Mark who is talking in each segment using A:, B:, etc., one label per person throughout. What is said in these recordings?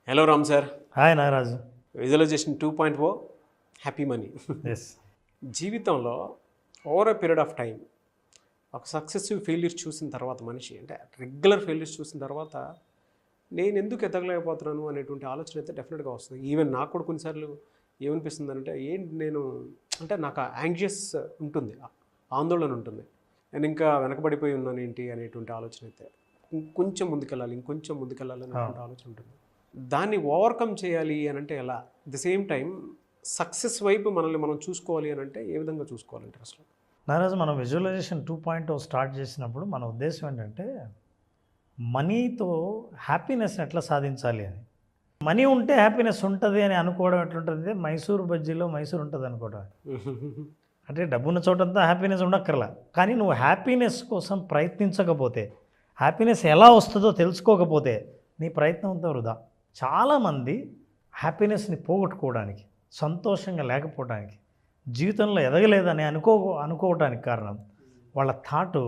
A: Hello Ram sir.
B: Hi Nagaraju.
A: Visualisation 2.0 happy money.
B: Yes.
A: జీవితంలో over a period of time ఒక successive failures చూసిన తర్వాత మనిషి అంటే రెగ్యులర్ ఫెయిల్యూర్స్ చూసిన తర్వాత నేను ఎందుకు ఎదగలేకపోతున్నాను అనేటువంటి ఆలోచన అయితే డెఫినెట్గా వస్తుంది. ఈవెన్ నాకు కూడా కొన్నిసార్లు ఏమనిపిస్తుంది అంటే ఏంటి నేను అంటే నాకు యాంగ్జియస్ ఉంటుంది, ఆందోళన ఉంటుంది. నేను ఇంకా వెనకబడిపోయి ఉన్నాను ఏంటి అనేటువంటి ఆలోచన అయితే ఇంకొంచెం ముందుకెళ్ళాలి అనేటువంటి ఆలోచన ఉంటుంది. దాన్ని ఓవర్కమ్ చేయాలి అని అంటే ఎలా, ది సేమ్ టైం సక్సెస్ వైపు మనల్ని మనం చూసుకోవాలి అని అంటే ఏ విధంగా చూసుకోవాలంటే అసలు
B: నాగరాజు, మనం విజువలైజేషన్ 2.0 స్టార్ట్ చేసినప్పుడు మన ఉద్దేశం ఏంటంటే మనీతో హ్యాపీనెస్ ఎట్లా సాధించాలి అని. మనీ ఉంటే హ్యాపీనెస్ ఉంటుంది అని అనుకోవడం ఎట్లుంటుంది, మైసూర్ బజ్జీలో మైసూర్ ఉంటుంది అనుకోవడం. అంటే డబ్బున్న చోటంతా హ్యాపీనెస్ ఉండక్కర్లా, కానీ నువ్వు హ్యాపీనెస్ కోసం ప్రయత్నించకపోతే, హ్యాపీనెస్ ఎలా వస్తుందో తెలుసుకోకపోతే నీ ప్రయత్నం అంతా వృధా. చాలామంది హ్యాపీనెస్ని పోగొట్టుకోవడానికి, సంతోషంగా లేకపోవడానికి, జీవితంలో ఎదగలేదని అనుకోవడానికి కారణం వాళ్ళ థాటు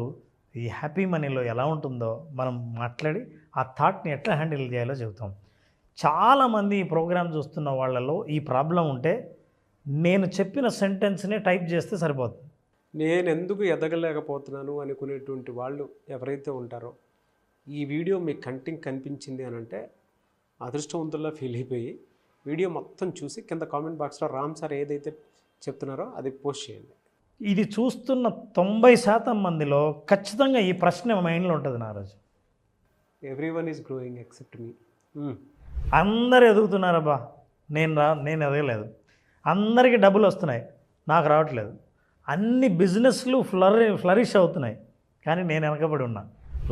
B: ఈ హ్యాపీ మనీలో ఎలా ఉంటుందో మనం మాట్లాడి ఆ థాట్ని ఎట్లా హ్యాండిల్ చేయాలో చెబుతాం. చాలామంది ఈ ప్రోగ్రామ్ చూస్తున్న వాళ్ళలో ఈ ప్రాబ్లం ఉంటే నేను చెప్పిన సెంటెన్స్ని టైప్ చేస్తే సరిపోతుంది.
A: నేను ఎందుకు ఎదగలేకపోతున్నాను అనుకునేటువంటి వాళ్ళు ఎవరైతే ఉంటారో ఈ వీడియో మీ కంటికి కనిపించింది అని అంటే అదృష్టవంతుల్లా ఫీల్ అయిపోయి వీడియో మొత్తం చూసి కింద కామెంట్ బాక్స్లో రామ్ సార్ ఏదైతే చెప్తున్నారో అది పోస్ట్ చేయండి.
B: ఇది చూస్తున్న 90% మందిలో ఖచ్చితంగా ఈ ప్రశ్న మైండ్లో ఉంటుంది నారాజు.
A: ఎవ్రీవన్ ఈజ్ గ్రోయింగ్ ఎక్సెప్ట్ మీ.
B: అందరు ఎదుగుతున్నారబ్బా, నేను ఎదగలేదు. అందరికీ డబ్బులు వస్తున్నాయి, నాకు రావట్లేదు. అన్ని బిజినెస్లు ఫ్లరిష్ అవుతున్నాయి, కానీ నేను వెనకబడి ఉన్నా.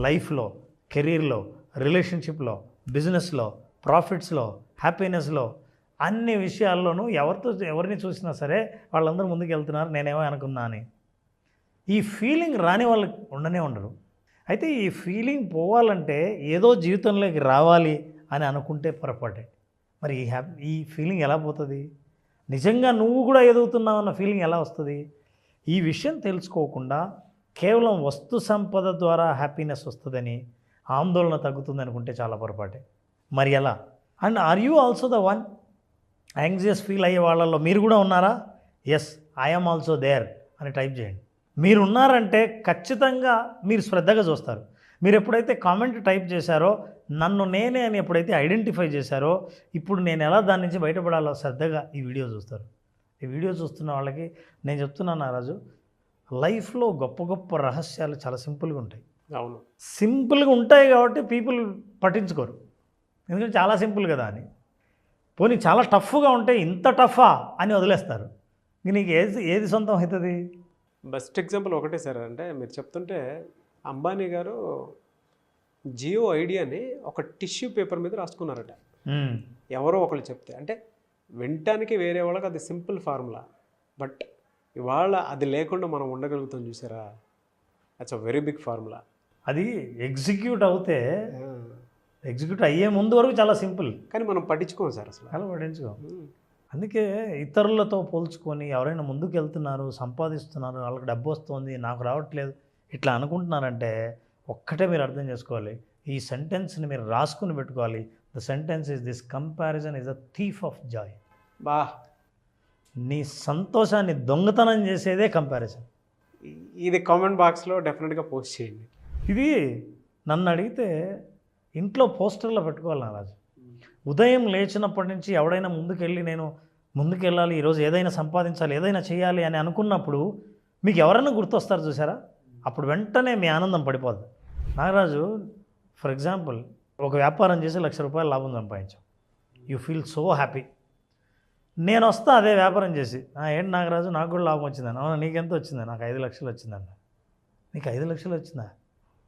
B: లైఫ్లో, కెరీర్లో, రిలేషన్షిప్లో, బిజినెస్లో, ప్రాఫిట్స్లో, హ్యాపీనెస్లో, అన్ని విషయాల్లోనూ ఎవరిని చూసినా సరే వాళ్ళందరూ ముందుకు వెళ్తున్నారు, నేనేమో అనుకున్నా అని. ఈ ఫీలింగ్ రాని వాళ్ళు ఉండరు. అయితే ఈ ఫీలింగ్ పోవాలంటే ఏదో జీవితంలోకి రావాలి అని అనుకుంటే పొరపాటే. మరి ఈ ఫీలింగ్ ఎలా పోతుంది? నిజంగా నువ్వు కూడా ఎదుగుతున్నావు అన్న ఫీలింగ్ ఎలా వస్తుంది? ఈ విషయం తెలుసుకోకుండా కేవలం వస్తు సంపద ద్వారా హ్యాపీనెస్ వస్తుందని, ఆందోళన తగ్గుతుంది అనుకుంటే చాలా పొరపాటే. మరి ఎలా? And are you also the one? Anxious feel అయ్యే వాళ్ళలో మీరు కూడా ఉన్నారా? ఎస్, ఐఎమ్ ఆల్సో దేర్ అని టైప్ చేయండి. మీరు ఉన్నారంటే ఖచ్చితంగా మీరు శ్రద్ధగా చూస్తారు. మీరు ఎప్పుడైతే కామెంట్ టైప్ చేశారో, నన్ను నేనే అని ఎప్పుడైతే ఐడెంటిఫై చేశారో, ఇప్పుడు నేను ఎలా దాని నుంచి బయటపడాలో శ్రద్ధగా ఈ వీడియో చూస్తారు. ఈ వీడియో చూస్తున్న వాళ్ళకి నేను చెప్తున్నాను నారాజు, లైఫ్లో గొప్ప గొప్ప రహస్యాలు చాలా సింపుల్గా ఉంటాయి.
A: అవును,
B: సింపుల్గా ఉంటాయి కాబట్టి పీపుల్ పట్టించుకోరు, ఎందుకంటే చాలా సింపుల్ కదా అని. పోనీ చాలా టఫ్గా ఉంటే ఇంత టఫా అని వదిలేస్తారు. నీకు ఏది సొంతం అవుతుంది?
A: బెస్ట్ ఎగ్జాంపుల్ ఒకటే సార్. అంటే మీరు చెప్తుంటే అంబానీ గారు జియో ఐడియాని ఒక టిష్యూ పేపర్ మీద రాసుకున్నారట. ఎవరో ఒకళ్ళు చెప్తే, అంటే వినటానికి వేరే వాళ్ళకి అది సింపుల్ ఫార్ములా, బట్ ఇవాళ అది లేకుండా మనం ఉండగలుగుతాం చూసారా, that's a very big formula.
B: అది ఎగ్జిక్యూట్ అయ్యే ముందు వరకు చాలా సింపుల్,
A: కానీ మనం పట్టించుకోం సార్, అసలు
B: అలా పట్టించుకోం. అందుకే ఇతరులతో పోల్చుకొని ఎవరైనా ముందుకు వెళ్తున్నారు, సంపాదిస్తున్నారు, వాళ్ళకి డబ్బు వస్తుంది, నాకు రావట్లేదు, ఇట్లా అనుకుంటున్నారంటే ఒక్కటే మీరు అర్థం చేసుకోవాలి. ఈ సెంటెన్స్ని మీరు రాసుకుని పెట్టుకోవాలి. The sentence is this: comparison is a thief of Joy.
A: బా,
B: నీ సంతోషాన్ని దొంగతనం చేసేదే కంపారిజన్.
A: ఇది కామెంట్ బాక్స్లో డెఫినెట్గా పోస్ట్ చేయండి.
B: ఇది నన్ను అడిగితే ఇంట్లో పోస్టర్లో పెట్టుకోవాలి నారాజు. ఉదయం లేచినప్పటి నుంచి ఎవడైనా నేను ముందుకెళ్ళాలి, ఈరోజు ఏదైనా సంపాదించాలి, ఏదైనా చేయాలి అని అనుకున్నప్పుడు మీకు ఎవరైనా గుర్తొస్తారు చూసారా? అప్పుడు వెంటనే మీ ఆనందం పడిపోదు. నాగరాజు, ఫర్ ఎగ్జాంపుల్, ఒక వ్యాపారం చేసి ₹1,00,000 లాభం సంపాదించాం. You feel so happy. నేను వస్తా అదే వ్యాపారం చేసి, ఏంటి నాగరాజు నాకు కూడా లాభం వచ్చిందని. అవునా, నీకెంత వచ్చిందా? నాకు 5,00,000 వచ్చిందన్న. నీకు 5,00,000 వచ్చిందా?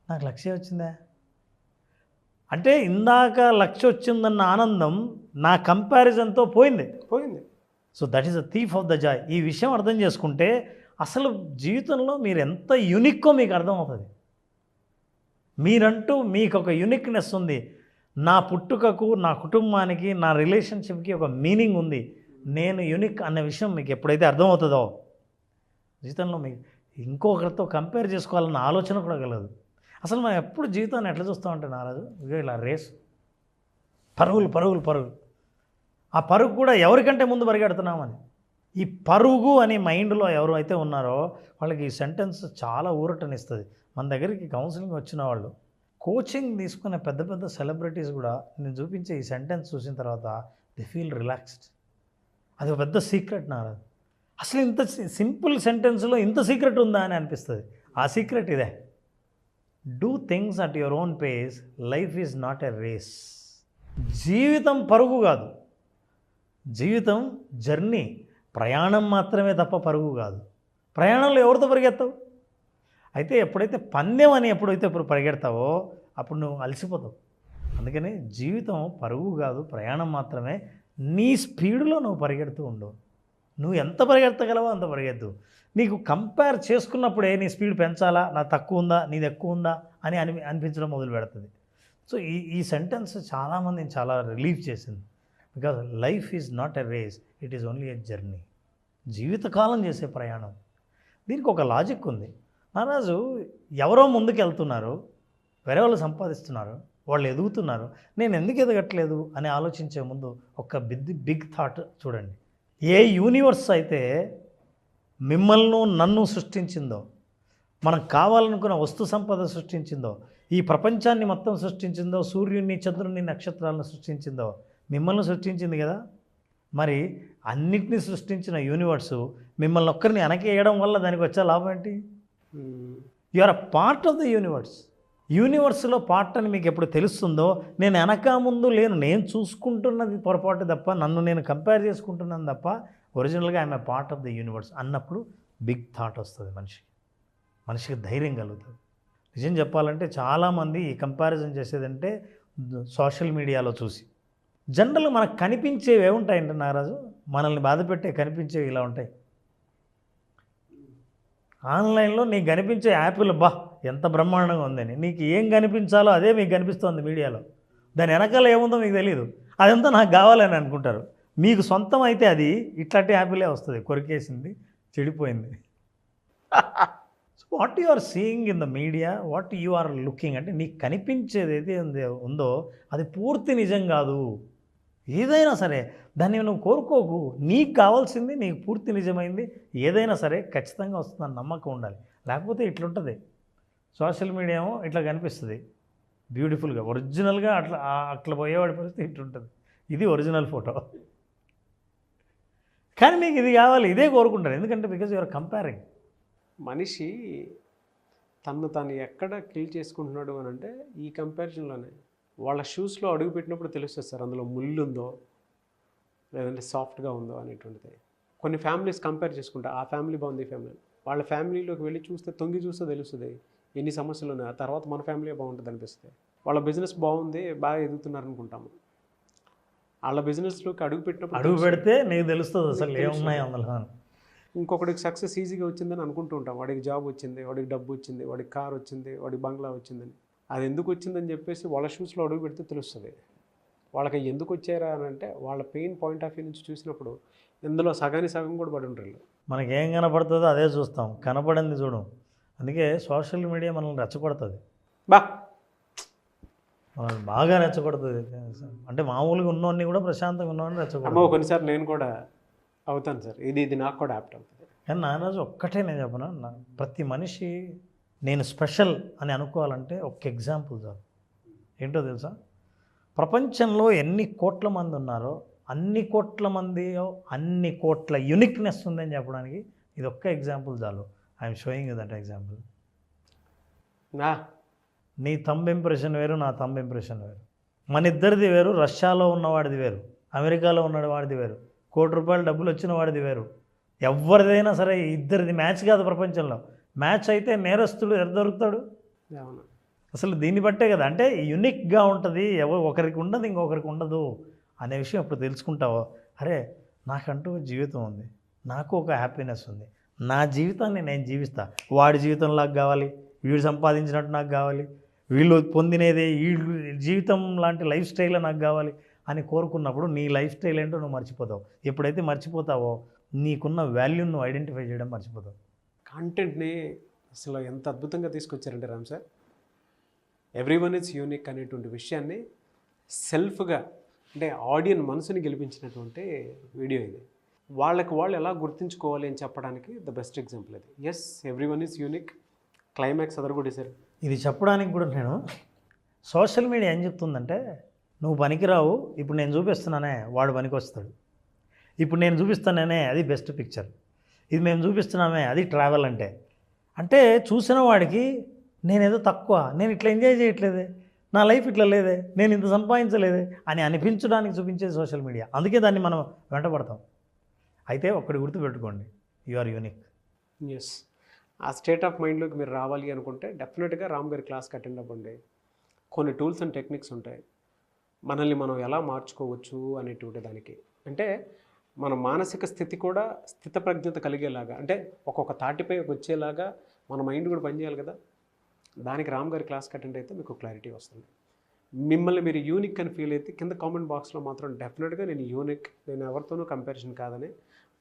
B: నాకు 1,00,000 వచ్చిందా? అంటే ఇందాక 1,00,000 వచ్చిందన్న ఆనందం నా కంపారిజన్తో పోయింది. So that is the thief of the Joy. ఈ విషయం అర్థం చేసుకుంటే అసలు జీవితంలో మీరు ఎంత యూనిక్కో మీకు అర్థమవుతుంది. మీరంటూ మీకు ఒక యూనిక్నెస్ ఉంది. నా పుట్టుకకు, నా కుటుంబానికి, నా రిలేషన్షిప్కి ఒక మీనింగ్ ఉంది. నేను యూనిక్ అన్న విషయం మీకు ఎప్పుడైతే అర్థమవుతుందో జీవితంలో మీకు ఇంకొకరితో కంపేర్ చేసుకోవాలన్న ఆలోచన కూడా కలదు. అసలు మనం ఎప్పుడు జీవితాన్ని ఎట్లా చూస్తామంటే నారాజు, ఇలా పరుగులు పరుగులు పరుగులు. ఆ పరుగు కూడా ఎవరికంటే ముందు పరిగెడుతున్నామని. ఈ పరుగు అనే మైండ్లో ఎవరు అయితే ఉన్నారో వాళ్ళకి ఈ సెంటెన్స్ చాలా ఊరటనిస్తుంది. మన దగ్గరికి కౌన్సిలింగ్ వచ్చిన వాళ్ళు, కోచింగ్ తీసుకునే పెద్ద పెద్ద సెలబ్రిటీస్ కూడా నేను చూపించే ఈ సెంటెన్స్ చూసిన తర్వాత దే ఫీల్ రిలాక్స్డ్. అది ఒక పెద్ద సీక్రెట్ నాది. అసలు ఇంత సింపుల్ సెంటెన్స్లో ఇంత సీక్రెట్ ఉందా అని అనిపిస్తుంది. ఆ సీక్రెట్ ఇదే. Do things at your own pace, life is not a race. జీవితం పరుగు కాదు, జీవితం జర్నీ, ప్రయాణం మాత్రమే తప్ప పరుగు కాదు. ప్రయాణంలో ఎవరితో పరిగెత్తావు? అయితే ఎప్పుడైతే పందెం అని ఇప్పుడు పరిగెడతావో అప్పుడు నువ్వు అలసిపోతావు. అందుకని జీవితం పరుగు కాదు, ప్రయాణం మాత్రమే. నీ స్పీడ్లో నువ్వు పరిగెడుతూ ఉండు. నువ్వు ఎంత పరిగెత్తగలవో అంత పరిగెత్తు. నీకు కంపేర్ చేసుకున్నప్పుడే నీ స్పీడ్ పెంచాలా, నా తక్కువ ఉందా నీది ఎక్కువ ఉందా అని అనిపించడం మొదలు పెడుతుంది. సో ఈ సెంటెన్స్ చాలామందిని చాలా రిలీఫ్ చేసింది. Because life is not a race, it is only a journey. జీవితకాలం చేసే ప్రయాణం. దీనికి ఒక లాజిక్ ఉంది. మహారాజు ఎవరో ముందుకు వెళ్తున్నారు, వేరే వాళ్ళు సంపాదిస్తున్నారు, వాళ్ళు ఎదుగుతున్నారు, నేను ఎందుకు ఎదగట్లేదు అని ఆలోచించే ముందు ఒక బిగ్ థాట్ చూడండి. ఏ యూనివర్స్ అయితే మిమ్మల్ని నన్ను సృష్టించిందో, మనం కావాలనుకున్న వస్తు సంపద సృష్టించిందో, ఈ ప్రపంచాన్ని మొత్తం సృష్టించిందో, సూర్యుడిని చంద్రుడిని నక్షత్రాలను సృష్టించిందో మిమ్మల్ని సృష్టించింది కదా. మరి అన్నిటినీ సృష్టించిన యూనివర్సు మిమ్మల్ని ఒక్కరిని వెనకేయడం వల్ల దానికి వచ్చే లాభం ఏంటి? You are a part of the universe. యూనివర్స్లో పార్ట్ అని మీకు ఎప్పుడు తెలుస్తుందో, నేను వెనక ముందు లేను, నేను చూసుకుంటున్నది పొరపాటు తప్ప, నన్ను నేను కంపేర్ చేసుకుంటున్నాను తప్ప, ఒరిజినల్గా I'm a part of the universe అన్నప్పుడు బిగ్ థాట్ వస్తుంది మనిషికి ధైర్యం కలుగుతుంది. నిజం చెప్పాలంటే చాలామంది ఈ కంపారిజన్ చేసేదంటే సోషల్ మీడియాలో చూసి. జనరల్ మనకు కనిపించేవి ఏముంటాయంటే నాగరాజు, మనల్ని బాధపెట్టే కనిపించేవి ఇలా ఉంటాయి. ఆన్లైన్లో నీకు కనిపించే యాపిల్ ఎంత బ్రహ్మాండంగా ఉందని, నీకు ఏం కనిపించాలో అదే మీకు కనిపిస్తుంది మీడియాలో. దాని వెనకాల ఏముందో మీకు తెలియదు. అదంతా నాకు కావాలని అనుకుంటారు. మీకు సొంతం అయితే అది ఇట్లాంటి యాపిలే వస్తుంది, కొరికేసింది, చెడిపోయింది. So what you are seeing in the media, what you are looking అంటే నీకు కనిపించేది ఏదైతే ఉందో అది పూర్తి నిజం కాదు. ఏదైనా సరే దాన్ని నువ్వు కోరుకోకు. నీకు కావాల్సింది నీకు పూర్తి నిజమైంది ఏదైనా సరే ఖచ్చితంగా వస్తుందని నమ్మకం ఉండాలి. లేకపోతే ఇట్లుంటుంది. సోషల్ మీడియా ఏమో ఇట్లా కనిపిస్తుంది బ్యూటిఫుల్గా, ఒరిజినల్గా అట్లా పోయేవాడి పరిస్థితి ఇట్లుంటుంది. ఇది ఒరిజినల్ ఫోటో, కానీ నీకు ఇది కావాలి, ఇదే కోరుకుంటారు. ఎందుకంటే బికాజ్ యూఆర్ కంపేరింగ్.
A: మనిషి తను ఎక్కడ కిల్ చేసుకుంటున్నాడు అని అంటే ఈ కంపారిజన్లోనే. వాళ్ళ షూస్లో అడుగు పెట్టినప్పుడు తెలుస్తుంది సార్, అందులో ముళ్ళు ఉందో లేదంటే సాఫ్ట్గా ఉందో అనేటువంటిది. కొన్ని ఫ్యామిలీస్ కంపేర్ చేసుకుంటా, ఆ ఫ్యామిలీ బాగుంది, ఈ ఫ్యామిలీ, వాళ్ళ ఫ్యామిలీలోకి వెళ్ళి చూస్తే తొంగి చూస్తే తెలుస్తుంది ఎన్ని సమస్యలు ఉన్నాయి. ఆ తర్వాత మన ఫ్యామిలీ బాగుంటుంది అనిపిస్తుంది. వాళ్ళ బిజినెస్ బాగుంది, బాగా ఎదుగుతున్నారు అనుకుంటాము. వాళ్ళ బిజినెస్లోకి అడుగు
B: పెడితే నీకు తెలుస్తుంది అసలు ఏమున్నాయి అందులో.
A: ఇంకొకటికి సక్సెస్ ఈజీగా వచ్చిందని అనుకుంటూ ఉంటాం. వాడికి జాబ్ వచ్చింది, వాడికి డబ్బు వచ్చింది, వాడికి కార్ వచ్చింది, వాడికి బంగ్లా వచ్చిందని. అది ఎందుకు వచ్చిందని చెప్పేసి వాళ్ళ షూస్లో అడుగు పెడితే తెలుస్తుంది. వాళ్ళకి ఎందుకు వచ్చారా అని అంటే వాళ్ళ పెయిన్ పాయింట్ ఆఫ్ వ్యూ నుంచి చూసినప్పుడు ఇందులో సగం కూడా పడి ఉంటారు.
B: మనకి ఏం కనపడుతుందో అదే చూస్తాం, కనపడింది చూడం. అందుకే సోషల్ మీడియా మనల్ని రెచ్చగొడుతుంది, మనల్ని బాగా రెచ్చగొడుతుంది. అంటే మామూలుగా ఉన్నవన్నీ కూడా ప్రశాంతంగా ఉన్నవన్నీ రెచ్చగొడతాం.
A: కొన్నిసార్లు నేను కూడా అవుతాను సార్, ఇది నాకు కూడా యాప్ట్ అవుతుంది.
B: కానీ నారాజు ఒక్కటే నేను చెప్పను, ప్రతి మనిషి నేను స్పెషల్ అని అనుకోవాలంటే ఒక ఎగ్జాంపుల్ చాలు. ఏంటో తెలుసా? ప్రపంచంలో ఎన్ని కోట్ల మంది ఉన్నారో అన్ని కోట్ల మంది అన్ని కోట్ల యూనిక్నెస్ ఉందని చెప్పడానికి ఇది ఒక్క ఎగ్జాంపుల్ చాలు. I'm showing you that example. నీ థంబ్ ఇంప్రెషన్ వేరు, నా థంబ్ ఇంప్రెషన్ వేరు, మన ఇద్దరిది వేరు, రష్యాలో ఉన్నవాడిది వేరు, అమెరికాలో ఉన్నవాడిది వేరు, ₹1,00,00,000 డబ్బులు వచ్చిన వాడిది వేరు. ఎవరిదైనా సరే ఇద్దరిది మ్యాచ్ కాదు. ప్రపంచంలో మ్యాచ్ అయితే నేరస్తుడు దొరుకుతాడు. అసలు దీన్ని బట్టే కదా, అంటే యూనిక్గా ఉంటుంది. ఒకరికి ఉండదు ఇంకొకరికి ఉండదు అనే విషయం అప్పుడు తెలుసుకుంటావో, అరే నాకంటూ జీవితం ఉంది, నాకు ఒక హ్యాపీనెస్ ఉంది, నా జీవితాన్ని నేను జీవిస్తా, వాడి జీవితం నాకు కావాలి, వీడు సంపాదించినట్టు నాకు కావాలి, వీళ్ళు పొందినేదే వీళ్ళు జీవితం లాంటి లైఫ్ స్టైల్ నాకు కావాలి అని కోరుకున్నప్పుడు నీ లైఫ్ స్టైల్ ఏంటో నువ్వు మర్చిపోతావు. ఎప్పుడైతే మర్చిపోతావో నీకున్న వాల్యూని నువ్వు ఐడెంటిఫై చేయడం మర్చిపోతావు.
A: కాంటెంట్ని అసలు ఎంత అద్భుతంగా తీసుకొచ్చారంటే Ram sir, everyone is unique అనేటువంటి విషయాన్ని సెల్ఫ్గా అంటే ఆడియన్ మనసుని గెలిపించినటువంటి వీడియో ఇది. వాళ్ళకి వాళ్ళు ఎలా గుర్తుంచుకోవాలి అని చెప్పడానికి ద బెస్ట్ ఎగ్జాంపుల్ ఇది. Yes, everyone is unique, climax అదరగొట్టేశారు.
B: ఇది చెప్పడానికి కూడా నేను సోషల్ మీడియా ఏం చెప్తుందంటే, నువ్వు పనికిరావు, ఇప్పుడు నేను చూపిస్తున్నానే వాడు పనికి వస్తాడు, ఇప్పుడు నేను చూపిస్తానే అది బెస్ట్ పిక్చర్, ఇది మేము చూపిస్తున్నామే అది ట్రావెల్ అంటే. అంటే చూసిన వాడికి నేనేదో తక్కువ, నేను ఇట్లా ఎంజాయ్ చేయట్లేదే, నా లైఫ్ ఇట్లా లేదే, నేను ఇంత సంపాదించలేదే అని అనిపించడానికి చూపించేది సోషల్ మీడియా. అందుకే దాన్ని మనం వెంటపడతాం. అయితే ఒక్కటి గుర్తుపెట్టుకోండి, యు ఆర్ యూనిక్.
A: ఎస్, ఆ స్టేట్ ఆఫ్ మైండ్లోకి మీరు రావాలి అనుకుంటే డెఫినెట్గా రామ్ గారి క్లాస్కి అటెండ్ అవ్వండి. కొన్ని టూల్స్ అండ్ టెక్నిక్స్ ఉంటాయి, మనల్ని మనం ఎలా మార్చుకోవచ్చు అనేటువంటి దానికి. అంటే మన మానసిక స్థితి కూడా స్థితప్రజ్ఞత కలిగేలాగా, అంటే ఒక్కొక్క తాటిపై వచ్చేలాగా మన మైండ్ కూడా పనిచేయాలి కదా. దానికి రామ్ గారి క్లాస్కి అటెండ్ అయితే మీకు క్లారిటీ వస్తుంది. మిమ్మల్ని మీరు యూనిక్ అని ఫీల్ అయితే కింద కామెంట్ బాక్స్లో మాత్రం డెఫినెట్గా నేను యూనిక్, నేను ఎవరితోనూ కంపారిజన్ కాదని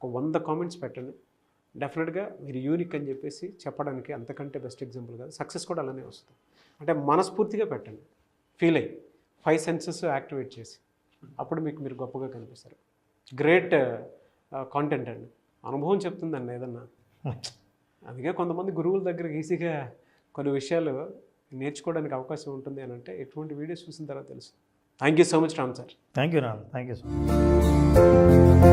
A: ఒక 100 కామెంట్స్ పెట్టండి. డెఫినెట్గా మీరు యూనిక్ అని చెప్పేసి చెప్పడానికి అంతకంటే బెస్ట్ ఎగ్జాంపుల్ కాదు. సక్సెస్ కూడా అలానే వస్తుంది. అంటే మనస్ఫూర్తిగా పెట్టండి, ఫీల్ అయ్యి 5 సెన్సెస్ యాక్టివేట్ చేసి, అప్పుడు మీకు మీరు గొప్పగా కనిపిస్తారు. గ్రేట్ కాంటెంట్ అండి, అనుభవం చెప్తుందండి ఏదన్నా. అందుకే కొంతమంది గురువుల దగ్గర ఈజీగా కొన్ని విషయాలు నేర్చుకోవడానికి అవకాశం ఉంటుంది అని అంటే ఎటువంటి వీడియోస్ చూసిన తర్వాత తెలుసు. Thank you so much Ram sir.
B: Thank you Ram, thank you so much.